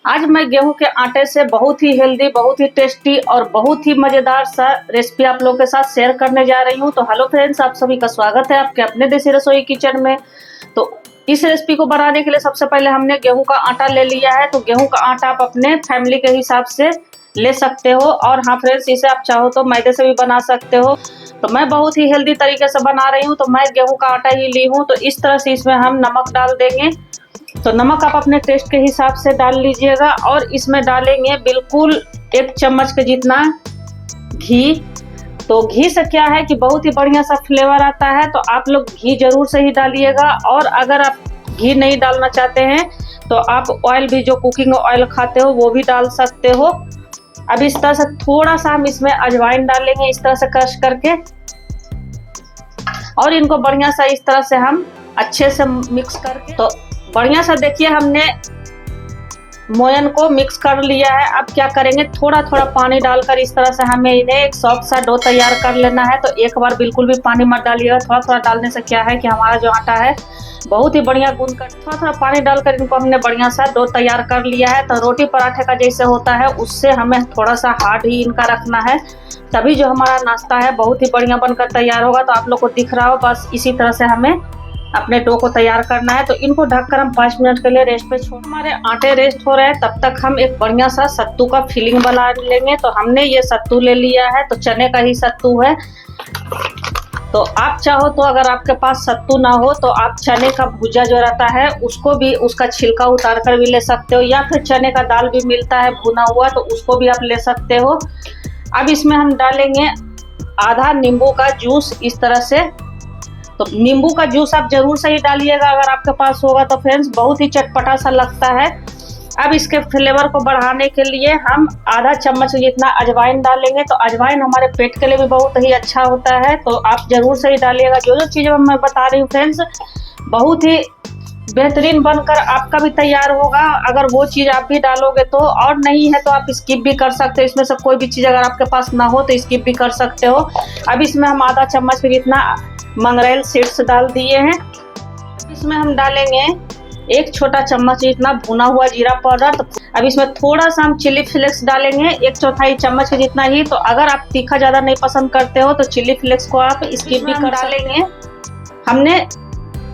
आज मैं गेहूं के आटे से बहुत ही हेल्दी, बहुत ही टेस्टी और बहुत ही मज़ेदार सा रेसिपी आप लोगों के साथ शेयर करने जा रही हूं। तो हेलो फ्रेंड्स, आप सभी का स्वागत है आपके अपने देसी रसोई किचन में। तो इस रेसिपी को बनाने के लिए सबसे पहले हमने गेहूं का आटा ले लिया है। तो गेहूं का आटा आप अपने फैमिली के हिसाब से ले सकते हो, और हाँ फ्रेंड्स, इसे आप चाहो तो मैदे से भी बना सकते हो। तो मैं बहुत ही हेल्दी तरीके से बना रही हूँ, तो मैं गेहूं का आटा ही ली हूँ। तो इस तरह से इसमें हम नमक डाल देंगे। तो नमक आप अपने टेस्ट के हिसाब से डाल लीजिएगा, और इसमें डालेंगे बिल्कुल 1 चम्मच के जितना घी। तो घी से क्या है कि बहुत ही बढ़िया सा फ्लेवर आता है, तो आप लोग घी जरूर से ही डालिएगा। और अगर आप घी नहीं डालना चाहते हैं तो आप ऑयल भी, जो कुकिंग ऑयल खाते हो वो भी डाल सकते हो। अब इस तरह से थोड़ा सा हम इसमें अजवाइन डालेंगे, इस तरह से क्रश करके, और इनको बढ़िया सा इस तरह से हम अच्छे से मिक्स करके, तो बढ़िया सा देखिए हमने मोयन को मिक्स कर लिया है। अब क्या करेंगे, थोड़ा थोड़ा पानी डालकर इस तरह से हमें इन्हें एक सॉफ्ट सा डो तैयार कर लेना है। तो एक बार बिल्कुल भी पानी मत डालिएगा, थोड़ा थोड़ा डालने से क्या है कि हमारा जो आटा है बहुत ही बढ़िया गूंद कर, थोड़ा थोड़ा पानी डालकर इनको हमने बढ़िया सा डो तैयार कर लिया है। तो रोटी पराठे का जैसे होता है उससे हमें थोड़ा सा हार्ड ही इनका रखना है, तभी जो हमारा नाश्ता है बहुत ही बढ़िया बनकर तैयार होगा। तो आप लोग को दिख रहा हो, बस इसी तरह से हमें अपने डो को तैयार करना है। तो इनको ढककर हम 5 मिनट के लिए रेस्ट पे छोड़, हमारे आटे रेस्ट हो रहे हैं तब तक हम एक बढ़िया सा सत्तू का फिलिंग बना लेंगे। तो हमने ये सत्तू ले लिया है, तो चने का ही सत्तू है। तो आप चाहो तो, अगर आपके पास सत्तू ना हो तो आप चने का भुजा जो रहता है उसको भी, उसका छिलका उतार कर भी ले सकते हो, या फिर चने का दाल भी मिलता है भुना हुआ, तो उसको भी आप ले सकते हो। अब इसमें हम डालेंगे आधा नींबू का जूस इस तरह से। तो नींबू का जूस आप जरूर से ही डालिएगा अगर आपके पास होगा, तो फ्रेंड्स बहुत ही चटपटा सा लगता है। अब इसके फ्लेवर को बढ़ाने के लिए हम आधा चम्मच जितना अजवाइन डालेंगे। तो अजवाइन हमारे पेट के लिए भी बहुत ही अच्छा होता है, तो आप जरूर से ही डालिएगा। जो जो चीज़ें मैं बता रही हूँ फ्रेंड्स, बहुत ही बेहतरीन बनकर आपका भी तैयार होगा अगर वो चीज़ आप भी डालोगे तो। और नहीं है तो आप स्किप भी कर सकते हो, इसमें से कोई भी चीज़ अगर आपके पास ना हो तो स्किप भी कर सकते हो। अब इसमें हम आधा चम्मच के जितना मंगरेल सीड्स डाल दिए हैं। इसमें हम डालेंगे 1 छोटा चम्मच जितना भुना हुआ जीरा पाउडर। तो अब इसमें थोड़ा सा हम चिली फ्लेक्स डालेंगे, 1/4 चम्मच के जितना ही। तो अगर आप तीखा ज़्यादा नहीं पसंद करते हो तो चिली फ्लेक्स को आप स्किप भी कर डालेंगे। हमने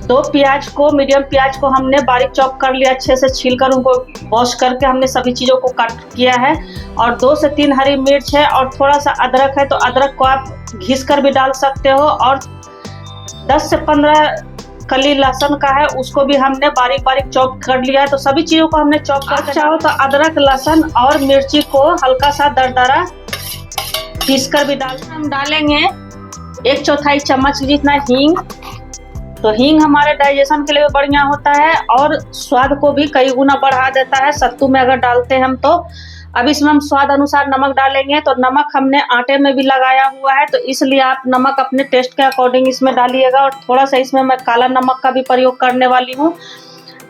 2 प्याज को, मीडियम प्याज को हमने बारीक चॉप कर लिया, अच्छे से छीलकर उनको वॉश करके हमने सभी चीज़ों को कट किया है। और 2 से 3 हरी मिर्च है, और थोड़ा सा अदरक है, तो अदरक को आप घिस कर भी डाल सकते हो। और 10 से 15 कली लहसुन का है, उसको भी हमने बारीक बारीक चॉप कर लिया है। तो सभी चीज़ों को हमने चॉप कर, चाहो तो अदरक, लहसुन और मिर्ची को हल्का सा दरदरा पीस कर भी हम डालेंगे 1/4 चम्मच जितना हींग। तो हींग हमारे डाइजेशन के लिए भी बढ़िया होता है और स्वाद को भी कई गुना बढ़ा देता है सत्तू में अगर डालते हैं हम तो। अब इसमें हम स्वाद अनुसार नमक डालेंगे। तो नमक हमने आटे में भी लगाया हुआ है, तो इसलिए आप नमक अपने टेस्ट के अकॉर्डिंग इसमें डालिएगा। और थोड़ा सा इसमें मैं काला नमक का भी प्रयोग करने वाली हूँ।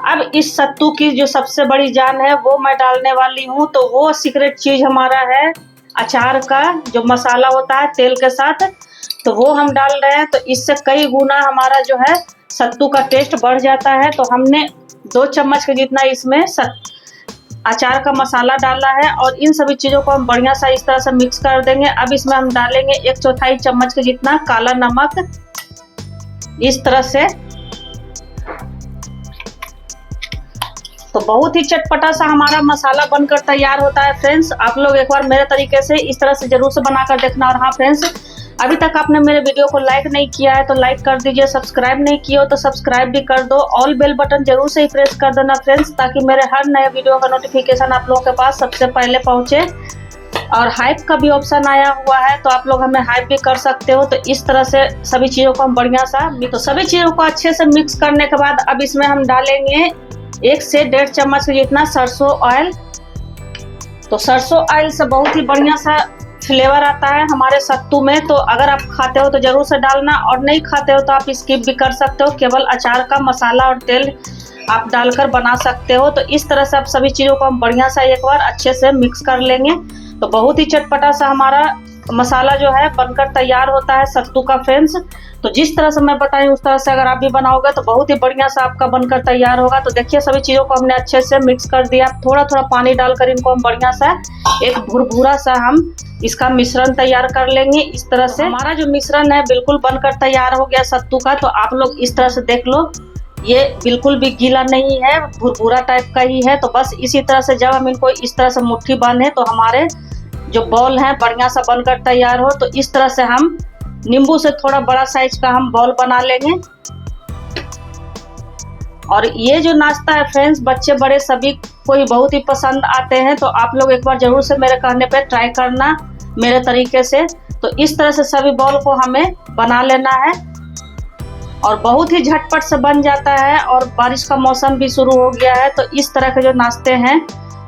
अब इस सत्तू की जो सबसे बड़ी जान है वो मैं डालने वाली हूँ। तो वो सीक्रेट चीज़ हमारा है अचार का जो मसाला होता है तेल के साथ, तो वो हम डाल रहे हैं। तो इससे कई गुना हमारा जो है सत्तू का टेस्ट बढ़ जाता है। तो हमने 2 चम्मच के जितना इसमें अचार का मसाला डाला है, और इन सभी चीज़ों को हम बढ़िया सा इस तरह से मिक्स कर देंगे। अब इसमें हम डालेंगे 1/4 चम्मच के जितना काला नमक इस तरह से। तो बहुत ही चटपटा सा हमारा मसाला बनकर तैयार होता है फ्रेंड्स। आप लोग एक बार मेरे तरीके से इस तरह से जरूर से बनाकर देखना। और हाँ फ्रेंड्स, अभी तक आपने मेरे वीडियो को लाइक नहीं किया है तो लाइक कर दीजिए, सब्सक्राइब नहीं किया हो तो सब्सक्राइब भी कर दो, ऑल बेल बटन जरूर से ही प्रेस कर देना फ्रेंड्स, ताकि मेरे हर नए वीडियो का नोटिफिकेशन आप लोगों के पास सबसे पहले पहुंचे। और हाइप का भी ऑप्शन आया हुआ है, तो आप लोग हमें हाइप भी कर सकते हो। तो इस तरह से सभी चीज़ों को हम बढ़िया सा, तो सभी चीज़ों को अच्छे से मिक्स करने के बाद अब इसमें हम डालेंगे 1 से 1.5 चम्मच जितना सरसों ऑयल। तो सरसों ऑयल से बहुत ही बढ़िया सा फ्लेवर आता है हमारे सत्तू में। तो अगर आप खाते हो तो जरूर से डालना, और नहीं खाते हो तो आप स्किप भी कर सकते हो। केवल अचार का मसाला और तेल आप डालकर बना सकते हो। तो इस तरह से आप सभी चीज़ों को हम बढ़िया सा एक बार अच्छे से मिक्स कर लेंगे। तो बहुत ही चटपटा सा हमारा मसाला जो है बनकर तैयार होता है सत्तू का फ्रेंड्स। तो जिस तरह से मैं बताई उस तरह से अगर आप भी बनाओगे तो बहुत ही बढ़िया सा आपका बनकर तैयार होगा। तो देखिए सभी चीज़ों को हमने अच्छे से मिक्स कर दिया। थोड़ा थोड़ा पानी डालकर इनको हम बढ़िया सा एक भुरभुरा सा हम इसका मिश्रण तैयार कर लेंगे। इस तरह से हमारा जो मिश्रण है बिल्कुल बनकर तैयार हो गया सत्तू का। तो आप लोग इस तरह से देख लो, ये बिल्कुल भी गीला नहीं है, भुरभुरा टाइप का ही है। तो बस इसी तरह से जब हम इनको इस तरह से मुट्ठी बांधे तो हमारे जो बॉल है बढ़िया सा बनकर तैयार हो। तो इस तरह से हम नींबू से थोड़ा बड़ा साइज का हम बॉल बना लेंगे। और ये जो नाश्ता है फ्रेंड्स बच्चे बड़े सभी को ही बहुत ही पसंद आते हैं। तो आप लोग एक बार जरूर से मेरे कहने पे ट्राई करना मेरे तरीके से। तो इस तरह से सभी बॉल को हमें बना लेना है और बहुत ही झटपट से बन जाता है। और बारिश का मौसम भी शुरू हो गया है तो इस तरह के जो नाश्ते हैं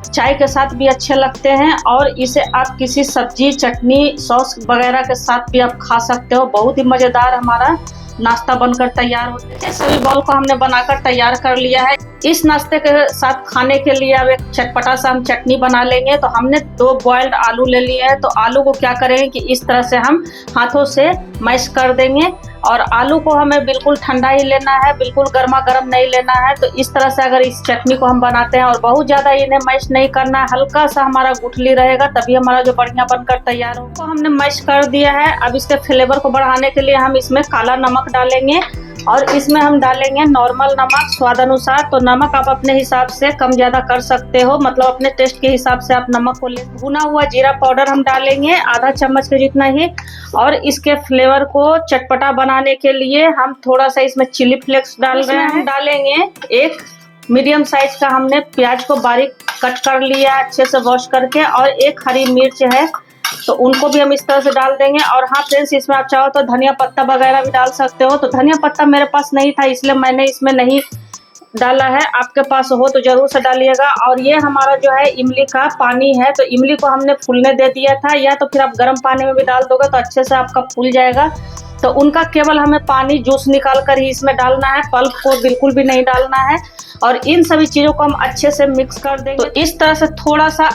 चाय के साथ भी अच्छे लगते हैं और इसे आप किसी सब्जी चटनी सॉस वगैरह के साथ भी आप खा सकते हो। बहुत ही मज़ेदार हमारा नाश्ता बनकर तैयार होता है। सभी बॉल को हमने बनाकर तैयार कर लिया है। इस नाश्ते के साथ खाने के लिए अब एक चटपटा सा हम चटनी बना लेंगे। तो हमने 2 बॉइल्ड आलू ले लिए हैं। तो आलू को क्या करेंगे कि इस तरह से हम हाथों से मैश कर देंगे। और आलू को हमें बिल्कुल ठंडा ही लेना है, बिल्कुल गर्मा गर्म नहीं लेना है। तो इस तरह से अगर इस चटनी को हम बनाते हैं और बहुत ज़्यादा इन्हें मैश नहीं करना है, हल्का सा हमारा गुठली रहेगा तभी हमारा जो बढ़िया बनकर तैयार हो। तो हमने मैश कर दिया है। अब इसके फ्लेवर को बढ़ाने के लिए हम इसमें काला नमक डालेंगे और इसमें हम डालेंगे नॉर्मल नमक स्वाद अनुसार। तो नमक आप अपने हिसाब से कम ज़्यादा कर सकते हो, मतलब अपने टेस्ट के हिसाब से आप नमक को ले। भुना हुआ जीरा पाउडर हम डालेंगे आधा चम्मच के जितना ही। और इसके फ्लेवर को चटपटा बनाने के लिए हम थोड़ा सा इसमें चिली फ्लेक्स डाल रहे हैं। हम डालेंगे एक मीडियम साइज का हमने प्याज को बारीक कट कर लिया अच्छे से वॉश करके। और एक हरी मिर्च है तो उनको भी हम इस तरह से डाल देंगे। और हाँ फ्रेंड्स, इसमें आप चाहो तो धनिया पत्ता वगैरह भी डाल सकते हो। तो धनिया पत्ता मेरे पास नहीं था इसलिए मैंने इसमें नहीं डाला है, आपके पास हो तो जरूर से डालिएगा। और ये हमारा जो है इमली का पानी है। तो इमली को हमने फूलने दे दिया था, या तो फिर आप गर्म पानी में भी डाल दोगे तो अच्छे से आपका फूल जाएगा। तो उनका केवल हमें पानी जूस निकाल कर ही इसमें डालना है, पल्प को बिल्कुल भी नहीं डालना है। और इन सभी चीज़ों को हम अच्छे से मिक्स कर देंगे। तो इस तरह से थोड़ा सा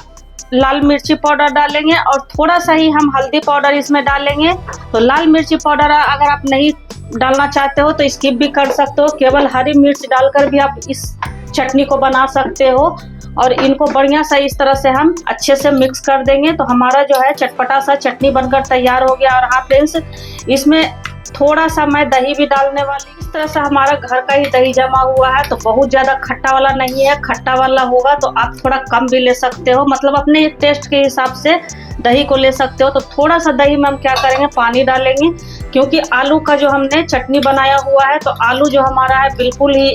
लाल मिर्ची पाउडर डालेंगे और थोड़ा सा ही हम हल्दी पाउडर इसमें डालेंगे। तो लाल मिर्ची पाउडर अगर आप नहीं डालना चाहते हो तो स्किप भी कर सकते हो, केवल हरी मिर्च डालकर भी आप इस चटनी को बना सकते हो। और इनको बढ़िया सा इस तरह से हम अच्छे से मिक्स कर देंगे। तो हमारा जो है चटपटा सा चटनी बनकर तैयार हो गया। और हाँ फ्रेंड्स, इसमें थोड़ा सा मैं दही भी डालने वाली। इस तरह से हमारा घर का ही दही जमा हुआ है तो बहुत ज़्यादा खट्टा वाला नहीं है। खट्टा वाला होगा तो आप थोड़ा कम भी ले सकते हो, मतलब अपने टेस्ट के हिसाब से दही को ले सकते हो। तो थोड़ा सा दही में हम क्या करेंगे, पानी डालेंगे, क्योंकि आलू का जो हमने चटनी बनाया हुआ है तो आलू जो हमारा है बिल्कुल ही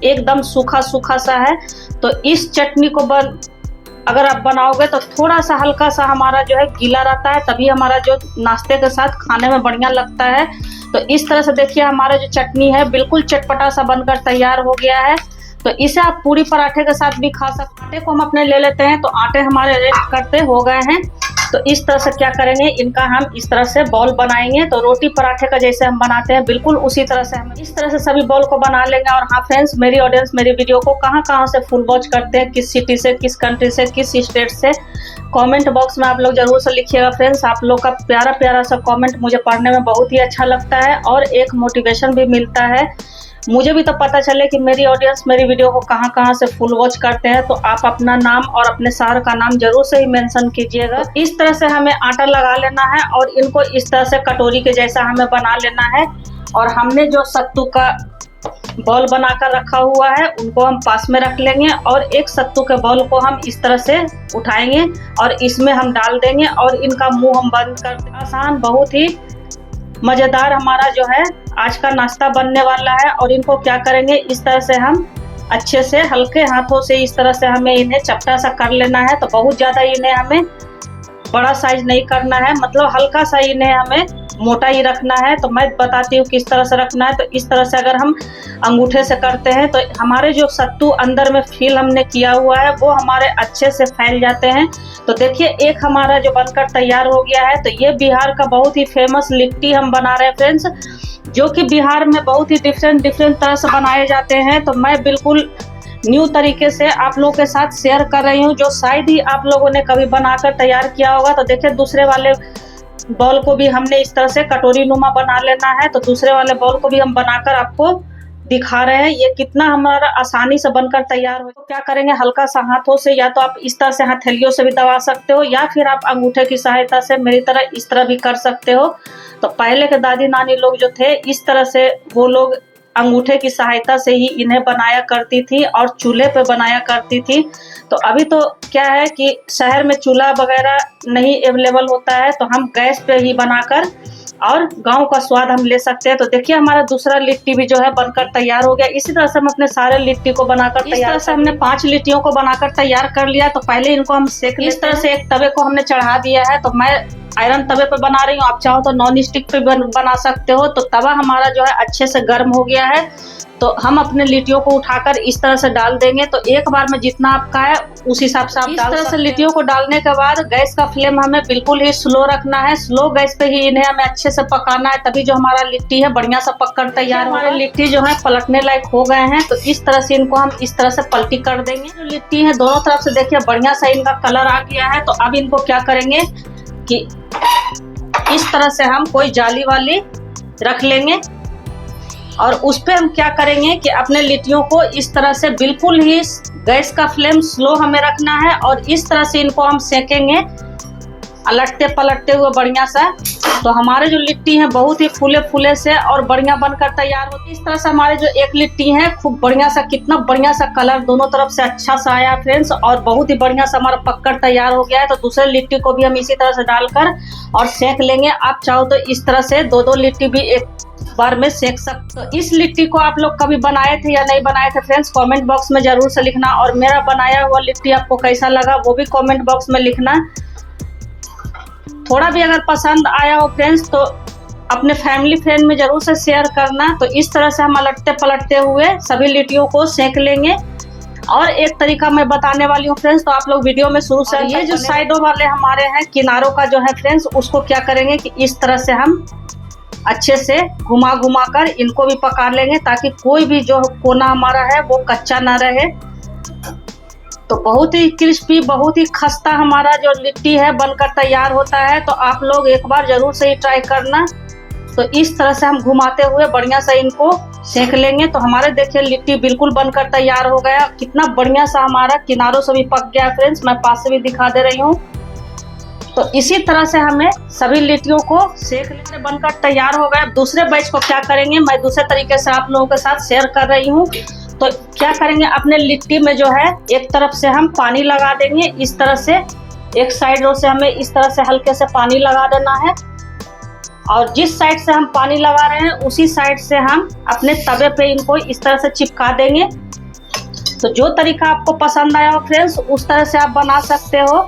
एकदम सूखा सूखा सा है। तो इस चटनी को अगर आप बनाओगे तो थोड़ा सा हल्का सा हमारा जो है गीला रहता है, तभी हमारा जो नाश्ते के साथ खाने में बढ़िया लगता है। तो इस तरह से देखिए हमारा जो चटनी है बिल्कुल चटपटा सा बनकर तैयार हो गया है। तो इसे आप पूरी पराठे के साथ भी खा सकते हैं। आटे को हम अपने ले लेते हैं। तो आटे हमारे रेस्ट करते हो गए हैं। तो इस तरह से क्या करेंगे, इनका हम इस तरह से बॉल बनाएंगे। तो रोटी पराठे का जैसे हम बनाते हैं बिल्कुल उसी तरह से हम इस तरह से सभी बॉल को बना लेंगे। और हाँ फ्रेंड्स, मेरी ऑडियंस मेरी वीडियो को कहाँ कहाँ से फुल वॉच करते हैं, किस सिटी से, किस कंट्री से, किस स्टेट से, कमेंट बॉक्स में आप लोग जरूर से लिखिएगा फ्रेंड्स। आप लोग का प्यारा प्यारा सा कमेंट मुझे पढ़ने में बहुत ही अच्छा लगता है और एक मोटिवेशन भी मिलता है। मुझे भी तो पता चले कि मेरी ऑडियंस मेरी वीडियो को कहाँ कहाँ से फुल वॉच करते हैं। तो आप अपना नाम और अपने शहर का नाम जरूर से ही मेंशन कीजिएगा। इस तरह से हमें आटा लगा लेना है और इनको इस तरह से कटोरी के जैसा हमें बना लेना है। और हमने जो सत्तू का बॉल बनाकर रखा हुआ है उनको हम पास में रख लेंगे और एक सत्तू के बॉल को हम इस तरह से उठाएंगे और इसमें हम डाल देंगे और इनका मुंह हम बंद कर देंगे। आसान, बहुत ही मज़ेदार हमारा जो है आज का नाश्ता बनने वाला है। और इनको क्या करेंगे, इस तरह से हम अच्छे से हल्के हाथों से इस तरह से हमें इन्हें चपटा सा कर लेना है। तो बहुत ज़्यादा इन्हें हमें बड़ा साइज नहीं करना है, मतलब हल्का सा इन्हें हमें मोटा ही रखना है। तो मैं बताती हूँ किस तरह से रखना है। तो इस तरह से अगर हम अंगूठे से करते हैं तो हमारे जो सत्तू अंदर में फील हमने किया हुआ है वो हमारे अच्छे से फैल जाते हैं। तो देखिए एक हमारा जो बनकर तैयार हो गया है। तो ये बिहार का बहुत ही फेमस लिट्टी हम बना रहे हैं फ्रेंड्स, जो कि बिहार में बहुत ही डिफरेंट तरह से बनाए जाते हैं। तो मैं बिल्कुल न्यू तरीके से आप लोगों के साथ शेयर कर रही हूँ, जो शायद ही आप लोगों ने कभी बनाकर तैयार किया होगा। तो देखिए दूसरे वाले बॉल को भी हमने इस तरह से कटोरी नुमा बना लेना है। तो दूसरे वाले बॉल को भी हम बनाकर आपको दिखा रहे हैं ये कितना हमारा आसानी से बनकर तैयार हो। तो क्या करेंगे, हल्का सा हाथों से, या तो आप इस तरह से हथेलियों से भी दबा सकते हो, या फिर आप अंगूठे की सहायता से मेरी तरह इस तरह भी कर सकते हो। तो पहले के दादी नानी लोग जो थे, इस तरह से वो लोग अंगूठे की सहायता से ही इन्हें बनाया करती थी और चूल्हे पे बनाया करती थी। तो अभी तो क्या है कि शहर में चूल्हा वगैरह नहीं अवेलेबल होता है, तो हम गैस पे ही बनाकर और गांव का स्वाद हम ले सकते हैं। तो देखिए हमारा दूसरा लिट्टी भी जो है बनकर तैयार हो गया। इसी तरह से हम अपने सारे लिट्टी को बनाकर तैयार, इस तरह से हमने 5 लिट्टियों को बनाकर तैयार कर लिया। तो पहले इनको हम सेक लेते हैं। इस तरह से एक तवे को हमने चढ़ा दिया है। तो मैं आयरन तवे पे बना रही हूँ, आप चाहो तो नॉन स्टिक पे बना सकते हो। तो तवा हमारा जो है अच्छे से गर्म हो गया है। तो हम अपने लिट्टियों को उठाकर इस तरह से डाल देंगे। तो एक बार में जितना आपका है उस हिसाब से आप इस तरह से लिट्टियों को डालने के बाद गैस का फ्लेम हमें बिल्कुल ही स्लो रखना है। स्लो गैस पे ही इन्हें हमें अच्छे से पकाना है, तभी जो हमारा लिट्टी है बढ़िया सा पककर तैयार। हमारे लिट्टी जो है पलटने लायक हो गए हैं। तो इस तरह से इनको हम इस तरह से पलटी कर देंगे। जो लिट्टी है दोनों तरफ से देखिए बढ़िया सा इनका कलर आ गया है। तो अब इनको क्या करेंगे कि इस तरह से हम कोई जाली वाली रख लेंगे और उस पे हम क्या करेंगे कि अपने लिट्टियों को इस तरह से बिल्कुल ही गैस का फ्लेम स्लो हमें रखना है और इस तरह से इनको हम सेकेंगे अलटते पलटते हुए बढ़िया सा। तो हमारे जो लिट्टी है बहुत ही फूले फूले से और बढ़िया बनकर तैयार होती है। इस तरह से हमारे जो एक लिट्टी है खूब बढ़िया सा, कितना बढ़िया सा कलर दोनों तरफ से अच्छा सा आया फ्रेंड्स, और बहुत ही बढ़िया सा हमारा पककर तैयार हो गया है। तो दूसरे लिट्टी को भी हम इसी तरह से डालकर और सेक लेंगे। आप चाहो तो इस तरह से दो लिट्टी भी एक बार में सेक सकते। तो इस लिट्टी को आप लोग कभी बनाए थे या नहीं बनाए थे फ्रेंड्स, कमेंट बॉक्स में जरूर से लिखना। और मेरा बनाया हुआ लिट्टी आपको कैसा लगा वो भी कमेंट बॉक्स में लिखना। थोड़ा भी अगर पसंद आया हो फ्रेंड्स तो अपने फैमिली फ्रेंड में जरूर से शेयर करना। तो इस तरह से हम अलटते पलटते हुए सभी लिट्टियों को सेक लेंगे। और एक तरीका मैं बताने वाली हूँ फ्रेंड्स, तो आप लोग वीडियो में शुरू से ये जो साइडों वाले हमारे हैं किनारों का जो है फ्रेंड्स, उसको क्या करेंगे कि इस तरह से हम अच्छे से घुमा घुमा कर इनको भी पका लेंगे, ताकि कोई भी जो कोना हमारा है वो कच्चा ना रहे। तो बहुत ही क्रिस्पी, बहुत ही खस्ता हमारा जो लिट्टी है बनकर तैयार होता है। तो आप लोग एक बार जरूर से ही ट्राई करना। तो इस तरह से हम घुमाते हुए बढ़िया से इनको सेक लेंगे। तो हमारे देखिए लिट्टी बिल्कुल बनकर तैयार हो गया, कितना बढ़िया सा हमारा किनारों से भी पक गया फ्रेंड्स। मैं पास से भी दिखा दे रही हूँ। तो इसी तरह से हमें सभी लिट्टियों को सेक लेकर बनकर तैयार हो गए। दूसरे बैच को क्या करेंगे मैं दूसरे तरीके से आप लोगों के साथ शेयर कर रही हूँ। तो क्या करेंगे, अपने लिट्टी में जो है एक तरफ से हम पानी लगा देंगे इस तरह से, एक साइड से हमें इस तरह से हल्के से पानी लगा देना है। और जिस साइड से हम पानी लगा रहे हैं उसी साइड से हम अपने तवे पे इनको इस तरह से चिपका देंगे। तो जो तरीका आपको पसंद आया हो फ्रेंड्स उस तरह से आप बना सकते हो।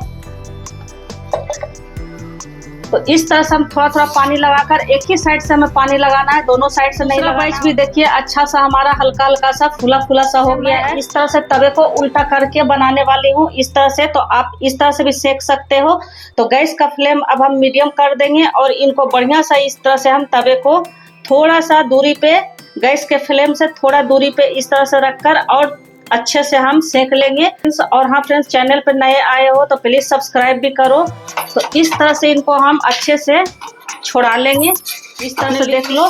तो इस तरह से हम थोड़ा थोड़ा पानी लगाकर, एक ही साइड से हमें पानी लगाना है, दोनों साइड से नहीं लगाना। बैच भी देखिए अच्छा सा हमारा हल्का हल्का सा फूला फूला सा हो गया है। इस तरह से तवे को उल्टा करके बनाने वाली हूँ इस तरह से। तो आप इस तरह से भी सेक सकते हो। तो गैस का फ्लेम अब हम मीडियम कर देंगे और इनको बढ़िया सा इस तरह से हम तवे को थोड़ा सा दूरी पे, गैस के फ्लेम से थोड़ा दूरी पे इस तरह से रखकर और अच्छे से हम सेक लेंगे। और हाँ फ्रेंड्स, चैनल पर नए आए हो तो प्लीज सब्सक्राइब भी करो। तो इस तरह से इनको हम अच्छे से छोड़ा लेंगे, इस तरह से देख लो।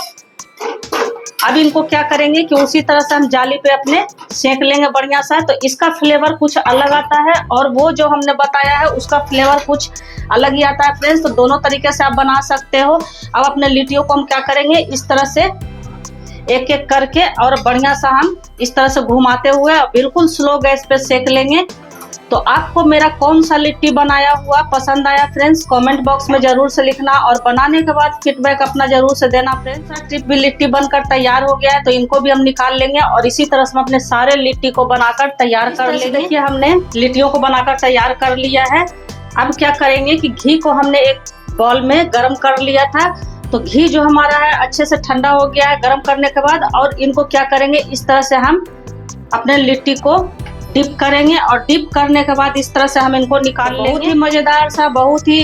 अब इनको क्या करेंगे कि उसी तरह से हम जाली पे अपने सेक लेंगे बढ़िया सा। तो इसका फ्लेवर कुछ अलग आता है और वो जो हमने बताया है उसका फ्लेवर कुछ अलग ही आता है फ्रेंड्स। तो दोनों तरीके से आप बना सकते हो। अब अपने लिट्टियों को हम क्या करेंगे इस तरह से एक एक करके और बढ़िया सा हम इस तरह से घुमाते हुए बिल्कुल स्लो गैस पे सेक लेंगे। तो आपको मेरा कौन सा लिट्टी बनाया हुआ पसंद आया फ्रेंड्स, कमेंट बॉक्स में जरूर से लिखना। और बनाने के बाद फीडबैक अपना जरूर से देना फ्रेंड्स। ट्रिप भी लिट्टी बनकर तैयार हो गया है, तो इनको भी हम निकाल लेंगे और इसी तरह से हम अपने सारे लिट्टी को बनाकर तैयार कर लेंगे। देखिए हमने लिट्टियों को बनाकर तैयार कर लिया है। अब क्या करेंगे कि घी को हमने एक बॉल में गर्म कर लिया था। तो घी जो हमारा है अच्छे से ठंडा हो गया है गर्म करने के बाद। और इनको क्या करेंगे इस तरह से हम अपने लिट्टी को डिप करेंगे और डिप करने के बाद इस तरह से हम इनको निकाल लेंगे। बहुत ही मजेदार सा, बहुत ही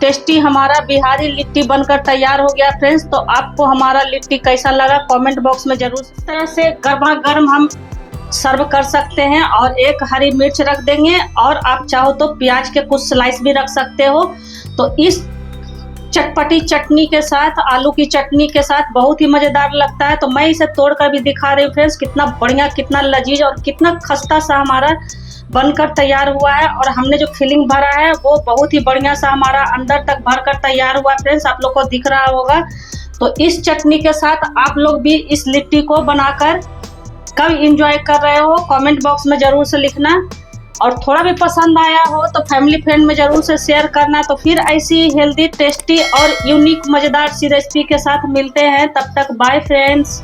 टेस्टी हमारा बिहारी लिट्टी बनकर तैयार हो गया फ्रेंड्स। तो आपको हमारा लिट्टी कैसा लगा कमेंट बॉक्स में जरूर। इस तरह से गर्मा गर्म हम सर्व कर सकते हैं। और एक हरी मिर्च रख देंगे और आप चाहो तो प्याज के कुछ स्लाइस भी रख सकते हो। तो इस चटपटी चटनी के साथ, आलू की चटनी के साथ बहुत ही मज़ेदार लगता है। तो मैं इसे तोड़ कर भी दिखा रही हूँ फ्रेंड्स, कितना बढ़िया, कितना लजीज और कितना खस्ता सा हमारा बनकर तैयार हुआ है। और हमने जो फिलिंग भरा है वो बहुत ही बढ़िया सा हमारा अंदर तक भरकर तैयार हुआ है फ्रेंड्स, आप लोग को दिख रहा होगा। तो इस चटनी के साथ आप लोग भी इस लिट्टी को बनाकर कब इंजॉय कर रहे हो कमेंट बॉक्स में ज़रूर से लिखना। और थोड़ा भी पसंद आया हो तो फैमिली फ्रेंड में ज़रूर से शेयर करना। तो फिर ऐसी हेल्दी, टेस्टी और यूनिक मज़ेदार सी रेसिपी के साथ मिलते हैं। तब तक बाय फ्रेंड्स।